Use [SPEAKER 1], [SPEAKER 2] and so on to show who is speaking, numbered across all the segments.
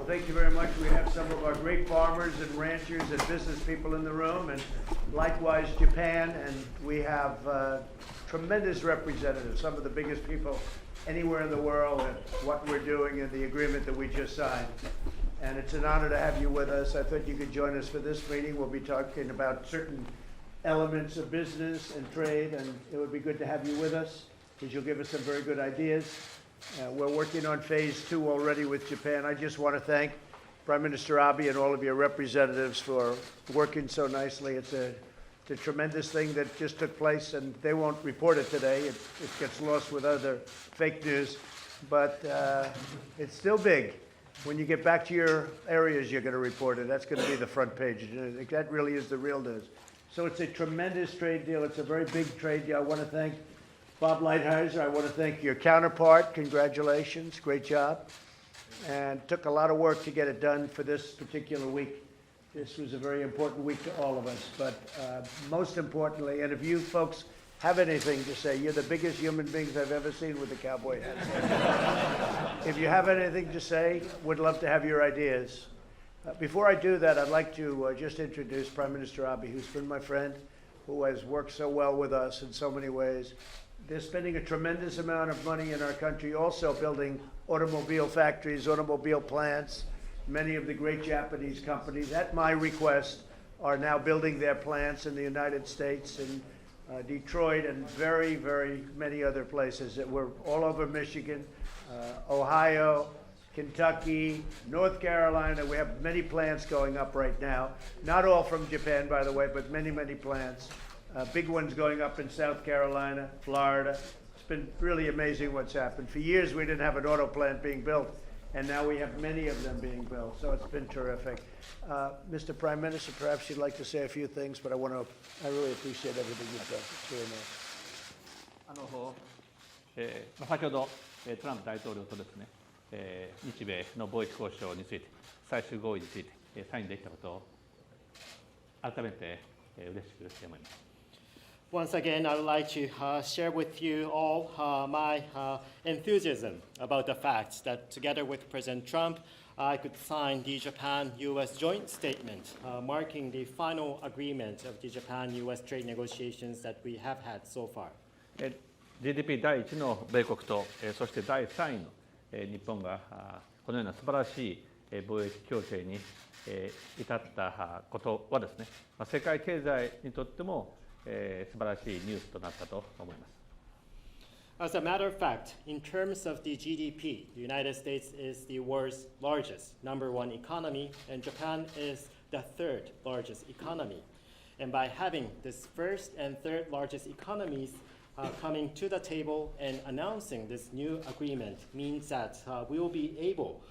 [SPEAKER 1] thank you very much. We have some of our great farmers and ranchers and business people in the room, and likewise Japan, and we have tremendous representatives, some of the biggest people anywhere in the world, and what we're doing and the agreement that we just signed. And it's an honor to have you with us. I thought you could join us for this meeting. We'll be talking about certain elements of business and trade, and it would be good to have you with us because you'll give us some very good ideas. We're working on phase 2 already with Japan. I just want to thank Prime Minister Abe and all of your representatives for working so nicely. It's a tremendous thing that just took place, and they won't report it today. It gets lost with other fake news, but it's still big. When you get back to your areas, you're going to report it. That's going to be the front page. That really is the real news. So it's a tremendous trade deal. It's a very big trade deal. I want to thank Bob Lighthizer. I want to thank your counterpart. Congratulations. Great job. And took a lot of work to get it done for this particular week. This was a very important week to all of us. But most importantly, and if you folks have anything to say, you're the biggest human beings I've ever seen with a cowboy hat. If you have anything to say, would love to have your ideas. Before I do that, I'd like to just introduce Prime Minister Abe, who's been my friend, who has worked so well with us in so many ways. They're spending a tremendous amount of money in our country, also building automobile factories, automobile plants. Many of the great Japanese companies, at my request, are now building their plants in the United States and Detroit and very, very many other places. We're all over Michigan, Ohio, Kentucky, North Carolina. We have many plants going up right now. Not all from Japan, by the way, but many, many plants. Big ones going up in South Carolina, Florida. It's been really amazing what's happened. For years, we didn't have an auto plant being built, and now we have many of them being built. So it's been terrific. Mr. Prime Minister, perhaps you'd like to say a few things, but I really appreciate everything you've done. It's really nice.
[SPEAKER 2] 先ほどトランプ大統領とですね、日米の貿易交渉について、最終合意についてサインできたことを改めて嬉しく思います。
[SPEAKER 3] Once again, I would like to share with you all my enthusiasm about the fact that together with President Trump, I could sign the Japan-U.S. joint statement marking the final agreement of the Japan-U.S. trade negotiations that we have had so far.
[SPEAKER 2] GDP 第1の米国と、そして第3位の日本がこのような素晴らしい貿易協定に至ったことはですね、世界経済にとっても素晴らしいニュースとなったと思います。
[SPEAKER 3] As a matter of fact, in terms of the GDP, the United States is the world's largest, number one economy, and Japan is the third largest economy. And by having this first and third largest economies coming to the table and announcing this new agreement means that we will be able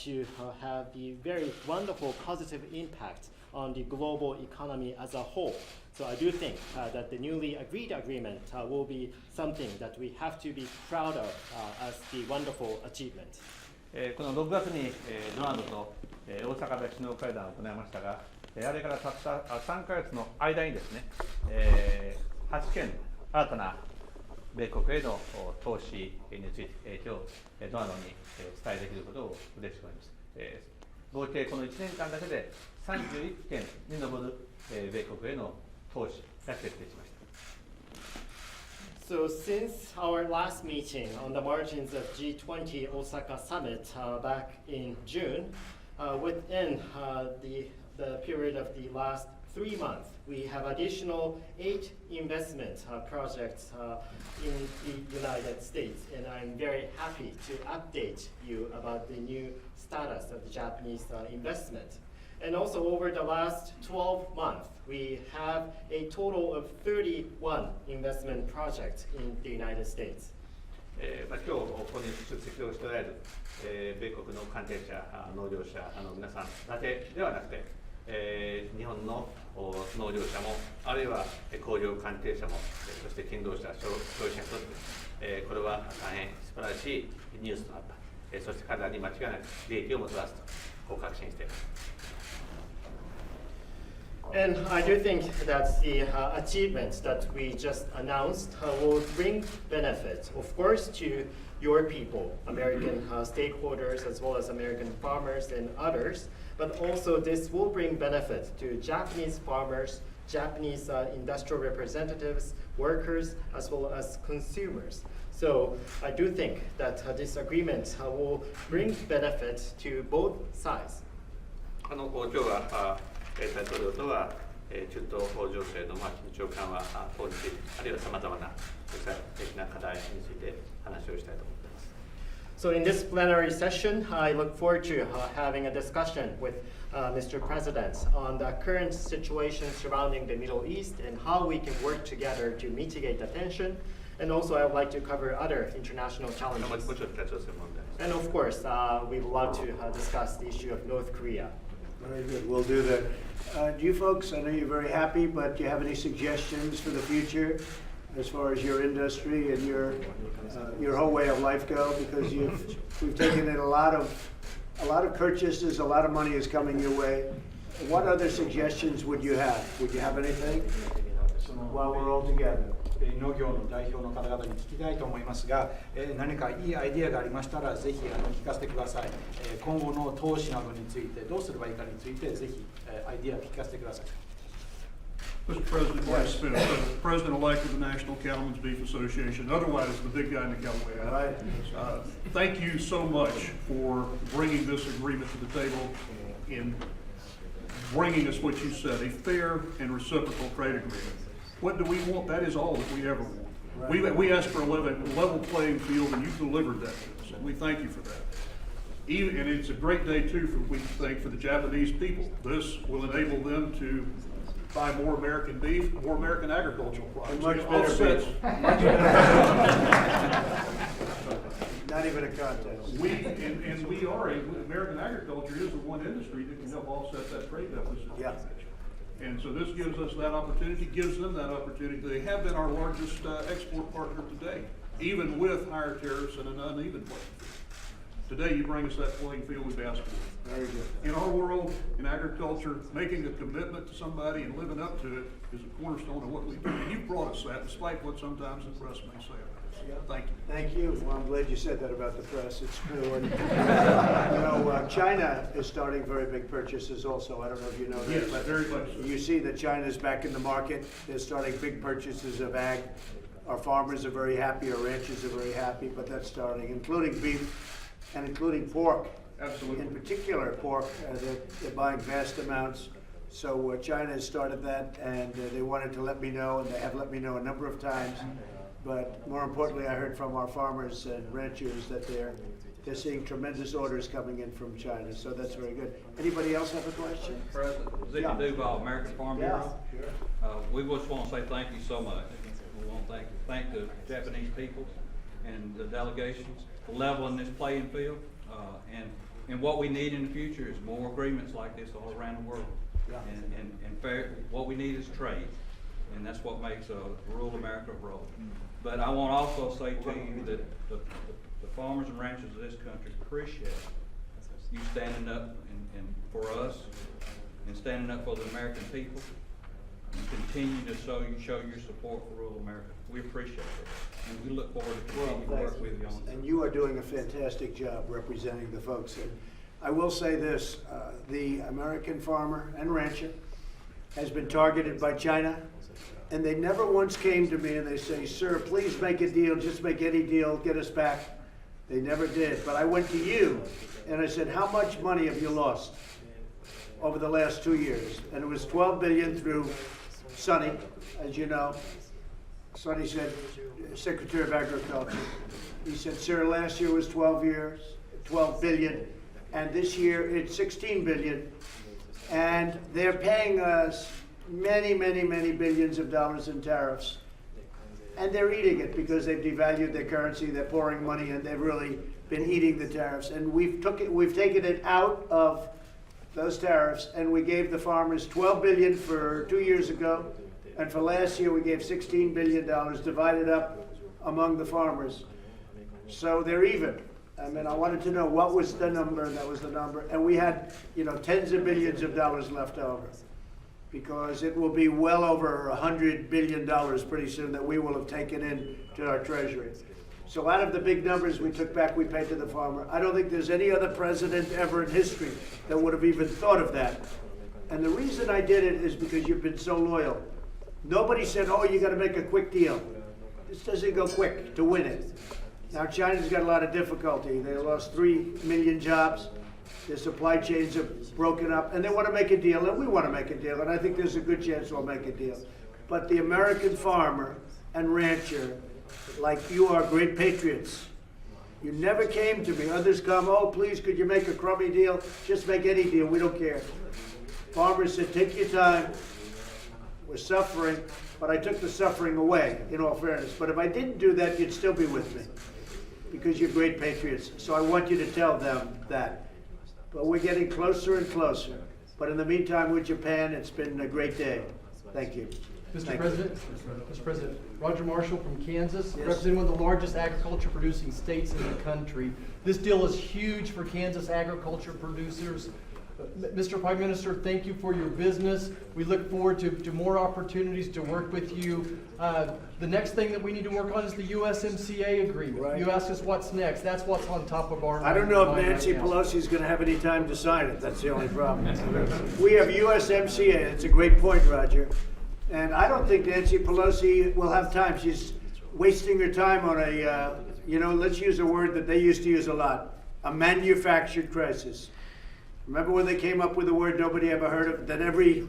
[SPEAKER 3] to have the very wonderful positive impact on the global economy as a whole. So I do think that the newly agreed agreement will be something that we have to be proud of as the wonderful achievement.
[SPEAKER 2] この6月にドナルドと大阪で首脳会談を行いましたが、あれからたった3ヶ月の間にですね、8件新たな米国への投資について今日ドナルドにお伝えできることを嬉しく思います。合計この1年間だけで31件に上る米国への投資が決定しました。
[SPEAKER 3] So since our last meeting on the margins of G20 Osaka Summit back in June, within the period of the last 3 months, we have additional 8 investment projects in the United States, and I'm very happy to update you about the new status of the Japanese investment. And also over the last 12 months, we have a total of 31 investment projects in the United States.
[SPEAKER 2] 今日ここに出席をしておられる米国の関係者、農業者皆さんだけではなくて、日本の農業者もあるいは工業関係者もそして勤労者、消費者にとってこれは大変素晴らしいニュースとなった、そして彼らに間違いなく利益をもたらすとこう確信しています。
[SPEAKER 3] And I do think that the achievements that we just announced will bring benefits, of course, to your people, American stakeholders, as well as American farmers and others. But also this will bring benefits to Japanese farmers, Japanese industrial representatives, workers, as well as consumers. So I do think that this agreement will bring benefits to both sides.
[SPEAKER 2] 今日は大統領とは中東情勢の緊張緩和法について、あるいはさまざまな国際的な課題について話をしたいと思っています。
[SPEAKER 3] So in this plenary session, I look forward to having a discussion with Mr. President on the current situation surrounding the Middle East and how we can work together to mitigate the tension. And also I would like to cover other international
[SPEAKER 2] も
[SPEAKER 3] challenges.
[SPEAKER 2] ちろん北朝鮮問題。
[SPEAKER 3] And of course, we would love to discuss the issue of North Korea.
[SPEAKER 1] Very good, we'll do that. Do you folks, I know you're very happy, but do you have any suggestions for the future as far as your industry and your whole way of life go? Because we've taken in a lot of purchases, a lot of money is coming your way. What other suggestions would you have? Would you have anything while we're all together?
[SPEAKER 4] 農業の代表の方々に聞きたいと思いますが、何かいいアイデアがありましたらぜひ聞かせてください。今後の投資などについてどうすればいいかについてぜひアイデアを聞かせてください。
[SPEAKER 5] Mr. President, Vice President-elect of the National Cattlemen's Beef Association, otherwise the big guy in the cowboy hat.
[SPEAKER 1] Right.
[SPEAKER 5] Thank you so much for bringing this agreement to the table and bringing us what you said, a fair and reciprocal trade agreement. What do we want? That is all that we ever want.
[SPEAKER 1] Right.
[SPEAKER 5] We asked for a level playing field, and you delivered that to us, and we thank you for that. And it's a great day too, we think, for the Japanese people. This will enable them to buy more American beef, more American agricultural products.
[SPEAKER 1] Much
[SPEAKER 5] It
[SPEAKER 1] better
[SPEAKER 5] offsets-
[SPEAKER 1] beef. Much better. Not even a contest.
[SPEAKER 5] We are, American agriculture is the one industry that can help offset that trade deficit.
[SPEAKER 1] Yeah.
[SPEAKER 5] And so this gives us that opportunity, gives them that opportunity. They have been our largest export partner today, even with higher tariffs and an uneven playing field. Today, you bring us that playing field we've asked for.
[SPEAKER 1] Very good.
[SPEAKER 5] In our world, in agriculture, making a commitment to somebody and living up to it is a cornerstone of what we do. And you've brought us that, despite what sometimes the press may say about us. Thank you.
[SPEAKER 1] Thank you. Well, I'm glad you said that about the press. It's true. And, China is starting very big purchases also. I don't know if you know that.
[SPEAKER 5] Yes,
[SPEAKER 1] but
[SPEAKER 5] very much so.
[SPEAKER 1] You see that China's back in the market. They're starting big purchases of ag. Our farmers are very happy. Our ranchers are very happy. But that's starting, including beef and including pork.
[SPEAKER 5] Absolutely.
[SPEAKER 1] In particular, pork. They're buying vast amounts. So China has started that, and they wanted to let me know, and they have let me know a number of times. But more importantly, I heard from our farmers and ranchers that they're seeing tremendous orders coming in from China. So that's very good. Anybody else have a question?
[SPEAKER 6] President, Zicky
[SPEAKER 1] Yeah.
[SPEAKER 6] Duval, American Farm
[SPEAKER 1] Yeah,
[SPEAKER 6] Bureau.
[SPEAKER 1] sure.
[SPEAKER 6] We just want to say thank you so much. We want to thank the Japanese people and the delegations for leveling this playing field. And what we need in the future is more agreements like this all around the world.
[SPEAKER 1] Yeah.
[SPEAKER 6] And fair, what we need is trade. And that's what makes rural America roll. But I want to also say to you that the farmers and ranchers of this country appreciate you standing up and for us and standing up for the American people and continue to show your support for rural America. We appreciate it. And we look forward to continuing to work with you on this.
[SPEAKER 1] And you are doing a fantastic job representing the folks. And I will say this, the American farmer and rancher has been targeted by China, and they never once came to me and they say, sir, please make a deal, just make any deal, get us back. They never did. But I went to you and I said, how much money have you lost over the last 2 years? And it was 12 billion through Sonny, as you know. Sonny said, Secretary of Agriculture. He said, sir, last year was 12 billion, and this year it's 16 billion. And they're paying us many, many, many billions of dollars in tariffs. And they're eating it because they've devalued their currency, they're pouring money, and they've really been eating the tariffs. And we've taken it out of those tariffs, and we gave the farmers 12 billion for 2 years ago, and for last year we gave $16 billion divided up among the farmers. So they're even. I mean, I wanted to know what was the number, and that was the number. And we had, tens of billions of dollars left over. because it will be well over $100 billion pretty soon that we will have taken in to our treasury. So out of the big numbers we took back, we paid to the farmer. I don't think there's any other president ever in history that would have even thought of that. And the reason I did it is because you've been so loyal. Nobody said, oh, you got to make a quick deal. This doesn't go quick to win it. Now, China's got a lot of difficulty. They lost 3 million jobs. Their supply chains are broken up, and they want to make a deal, and we want to make a deal, and I think there's a good chance we'll make a deal. But the American farmer and rancher, like you are great patriots. You never came to me. Others come, oh, please, could you make a crummy deal? Just make any deal. We don't care. Farmers said, take your time. We're suffering, but I took the suffering away, in all fairness. But if I didn't do that, you'd still be with me, because you're great patriots. So I want you to tell them that. But we're getting closer and closer. But in the meantime, with Japan, it's been a great day. Thank you.
[SPEAKER 7] Mr. President, Mr. President, Roger Marshall from Kansas,
[SPEAKER 1] Yes.
[SPEAKER 7] representing one of the largest agriculture producing states in the country. This deal is huge for Kansas agriculture producers. Mr. Prime Minister, thank you for your business. We look forward to more opportunities to work with you. The next thing that we need to work on is the USMCA agreement.
[SPEAKER 1] Right.
[SPEAKER 7] You asked us what's next. That's what's on top of our
[SPEAKER 1] I don't know if
[SPEAKER 7] mind
[SPEAKER 1] Nancy
[SPEAKER 7] right now.
[SPEAKER 1] Pelosi's going to have any time to sign it. That's the only problem. We have USMCA. It's a great point, Roger. And I don't think Nancy Pelosi will have time. She's wasting her time on a, let's use a word that they used to use a lot, a manufactured crisis. Remember when they came up with a word nobody ever heard of? Then every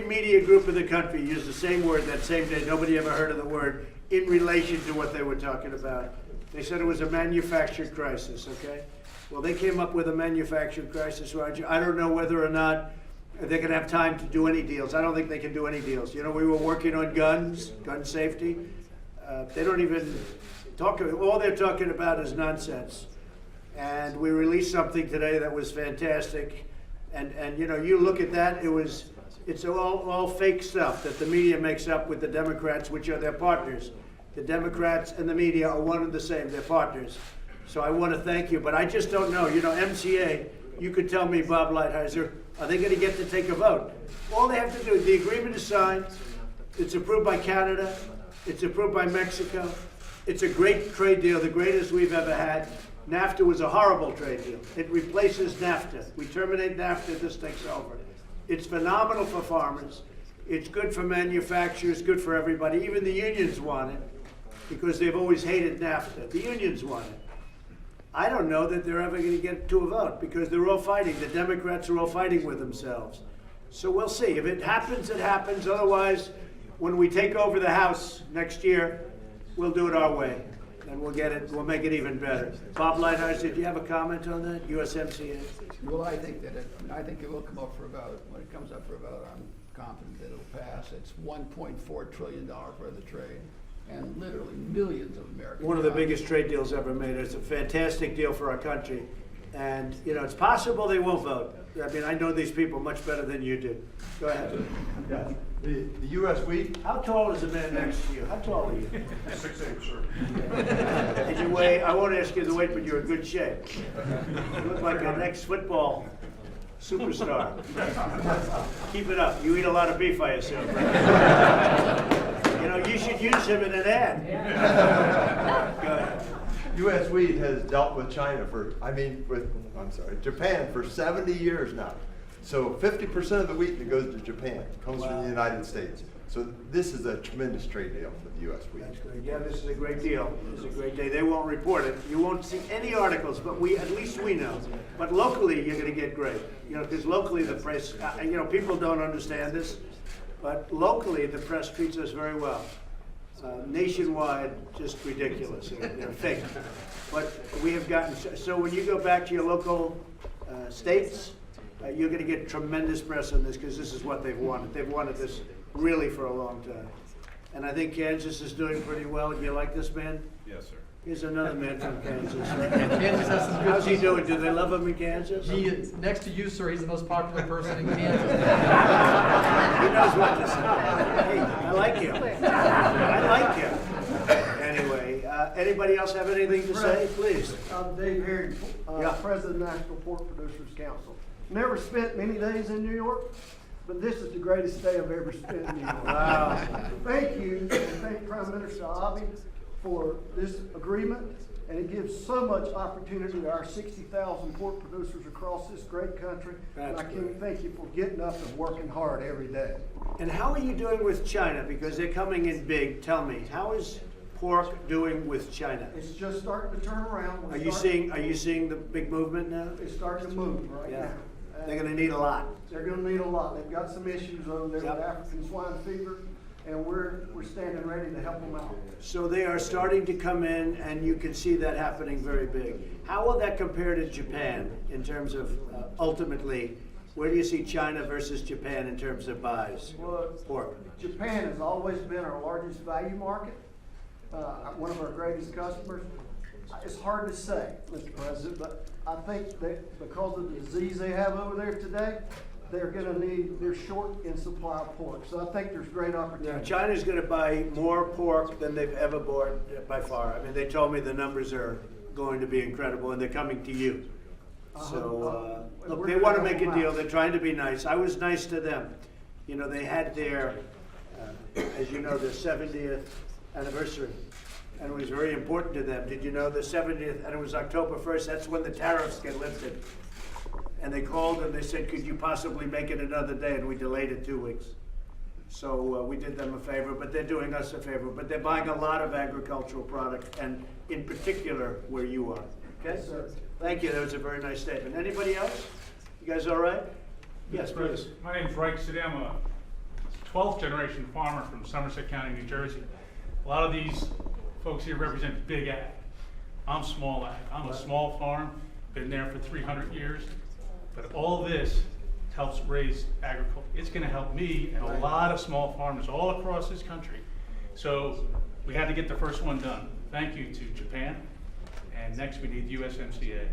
[SPEAKER 1] media group in the country used the same word that same day. Nobody ever heard of the word in relation to what they were talking about. They said it was a manufactured crisis, okay? Well, they came up with a manufactured crisis, Roger. I don't know whether or not they're going to have time to do any deals. I don't think they can do any deals. We were working on guns, gun safety. They don't even talk, all they're talking about is nonsense. And we released something today that was fantastic. And you look at that, it's all fake stuff that the media makes up with the Democrats, which are their partners. The Democrats and the media are one and the same, they're partners. So I want to thank you, but I just don't know. MCA, you could tell me, Bob Lighthizer, are they going to get to take a vote? All they have to do, the agreement is signed, it's approved by Canada, it's approved by Mexico. It's a great trade deal, the greatest we've ever had. NAFTA was a horrible trade deal. It replaces NAFTA. We terminate NAFTA, this takes over. It's phenomenal for farmers. It's good for manufacturers, good for everybody. Even the unions want it because they've always hated NAFTA. The unions want it. I don't know that they're ever going to get to a vote because they're all fighting. The Democrats are all fighting with themselves. So we'll see. If it happens, it happens. Otherwise, when we take over the House next year, we'll do it our way. And we'll get it, we'll make it even better. Bob Lighthizer, did you have a comment on that, USMCA?
[SPEAKER 8] Well, I think it will come up for about, when it comes up for about, I'm confident that it'll pass. It's $1.4 trillion worth of trade and literally millions of Americans.
[SPEAKER 1] One of the biggest trade deals ever made. It's a fantastic deal for our country. And, it's possible they won't vote. I mean, I know these people much better than you do. Go ahead.
[SPEAKER 9] Yeah, the U.S. wheat.
[SPEAKER 1] How tall is the man next to you? How tall are you?
[SPEAKER 5] 6'8", sir.
[SPEAKER 1] Did you weigh, I won't ask you the weight, but you're in good shape. You look like an ex-football superstar. Keep it up. You eat a lot of beef, I assume. You should use him in an ad. Go ahead.
[SPEAKER 9] U.S. wheat has dealt with Japan for 70 years now. So 50% of the wheat that goes to Japan comes from the United States. So this is a tremendous trade deal for the U.S. wheat.
[SPEAKER 1] That's great. Yeah, this is a great deal. It's a great day. They won't report it. You won't see any articles, but at least we know. But locally, you're going to get great. Because locally the press, people don't understand this, but locally the press treats us very well. Nationwide, just ridiculous. They're fake. But we have gotten, so when you go back to your local states, you're going to get tremendous press on this because this is what they've wanted. They've wanted this really for a long time. And I think Kansas is doing pretty well. Do you like this man?
[SPEAKER 5] Yes, sir.
[SPEAKER 1] Here's another man from Kansas.
[SPEAKER 7] Kansas has some good
[SPEAKER 1] How's he doing? Do they love him in Kansas?
[SPEAKER 7] He is, next to you, sir, he's the most popular person in Kansas.
[SPEAKER 1] He knows what to say. Hey, I like him. I like him. Anyway, anybody else have anything to say? Please.
[SPEAKER 10] Dave Herring,
[SPEAKER 1] Yeah.
[SPEAKER 10] President of the National Pork Producers Council. Never spent many days in New York, but this is the greatest day I've ever spent in New York.
[SPEAKER 1] Wow.
[SPEAKER 10] Thank you, and thank Prime Minister Abe for this agreement, and it gives so much opportunity to our 60,000 pork producers across this great country. And I can't thank you for getting up and working hard every day.
[SPEAKER 1] And how are you doing with China? Because they're coming in big. Tell me, how is pork doing with China?
[SPEAKER 10] It's just starting to turn around.
[SPEAKER 1] Are you seeing the big movement now?
[SPEAKER 10] It's starting to move right
[SPEAKER 1] Yeah.
[SPEAKER 10] now.
[SPEAKER 1] They're gonna need a lot.
[SPEAKER 10] They're gonna need a lot. They've got some issues over there
[SPEAKER 1] Yep.
[SPEAKER 10] with African swine fever, and we're standing ready to help them out.
[SPEAKER 1] So they are starting to come in, and you can see that happening very big. How will that compare to Japan in terms of ultimately, where do you see China versus Japan in terms of buys?
[SPEAKER 10] Well,
[SPEAKER 1] Pork.
[SPEAKER 10] Japan has always been our largest value market, one of our greatest customers. It's hard to say, Mr. President, but I think that because of the disease they have over there today, they're short in supply of pork. So I think there's great
[SPEAKER 1] Now,
[SPEAKER 10] opportunity.
[SPEAKER 1] China's gonna buy more pork than they've ever bought by far. I mean, they told me the numbers are going to be incredible, and they're coming to you. So, look, they wanna make a deal, they're trying to be nice. I was nice to them. You know, they had their, as you know, their 70th anniversary, and it was very important to them. Did you know the 70th, and it was October 1st, that's when the tariffs get lifted. And they called and they said, could you possibly make it another day? And we delayed it 2 weeks. So we did them a favor, but they're doing us a favor. But they're buying a lot of agricultural product, and in particular where you are. Okay?
[SPEAKER 10] Yes, sir.
[SPEAKER 1] Thank you, that was a very nice statement. Anybody else? You guys all right? Yes, please.
[SPEAKER 11] My name's Reich Sidem. I'm a 12th generation farmer from Somerset County, New Jersey. A lot of these folks here represent big ag. I'm small ag. I'm a small farm, been there for 300 years. But all this helps raise agriculture. It's gonna help me and a lot of small farmers all across this country. So we had to get the first one done. Thank you to Japan. And next we need USMCA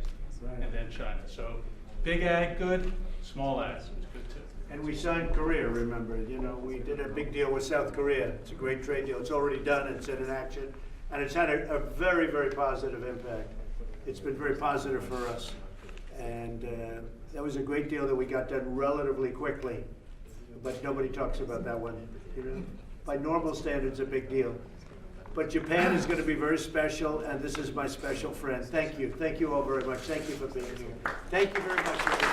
[SPEAKER 11] and then China. So big ag, good. Small ag is good too.
[SPEAKER 1] And we signed Korea, remember. You know, we did a big deal with South Korea. It's a great trade deal. It's already done. It's in action. And it's had a very, very positive impact. It's been very positive for us. And that was a great deal that we got done relatively quickly. But nobody talks about that one. You know, by normal standards, a big deal. But Japan is going to be very special, and this is my special friend. Thank you. Thank you all very much. Thank you for being here. Thank you very much.